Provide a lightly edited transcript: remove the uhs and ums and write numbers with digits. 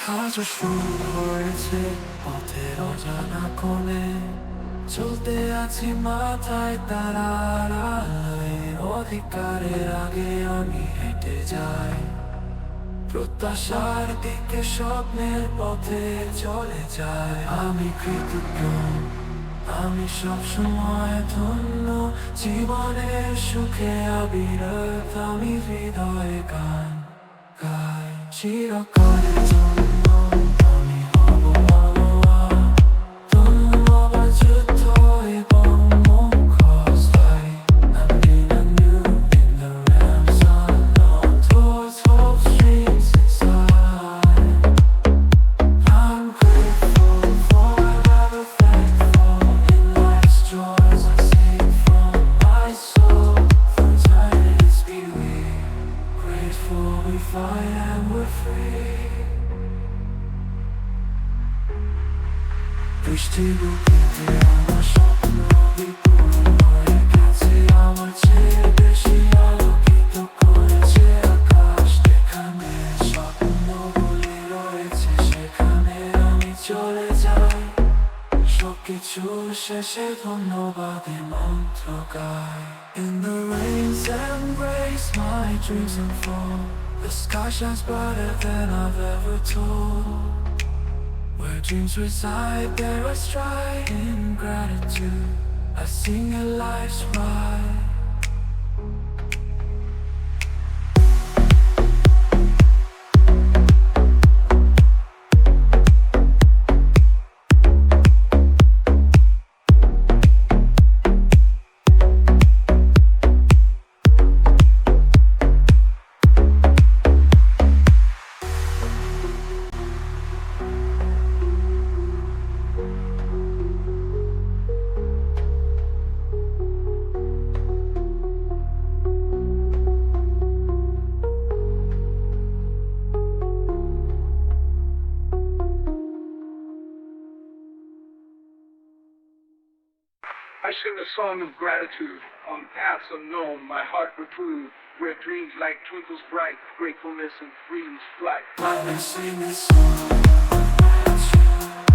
আজ শুরু হয়েছে পথের অজানা কোণে, চলতে আছি মাথায় তারার আলোয়। অধিকারের আগে আমি হেঁটে যাই, প্রত্যাশার দিকে স্বপ্নের পথে চলে যায়। আমি কৃতজ্ঞ, আমি সবসময় ধন্য, জীবনের সুখে অবিরত আমি হৃদয়ে গান গাই। চিরকালের জন্য আমি হব আলোয়া, তনু আবার যুদ্ধ এবং মুখোশধারী। I'm being new in the realms unknown, towards hope's streams inside. I'm grateful for whatever thankful in life's joys I sing from my soul. For eternity's beauty, grateful we fight and we're free. বৃষ্টি বুকেতে আমার স্বপ্ন বিপুল হয়ে গেছে, আমার চেয়ে বেশি আলোকিত করেছে আকাশ। যেখানে স্বপ্নগুলি রয়েছে সেখানে আমি চলে যাই, সবকিছু শেষে ধন্যবাদে মন্ত্র গাই। In the rain's embrace my dreams unfold, the sky shines brighter than I've ever told. Where dreams reside, there I stride in gratitude. I sing a life's ride. I sing a song of gratitude on paths unknown, my heart reproved, where dreams like twinkles bright, gratefulness and freedom's flight. Let me sing this song of gratitude.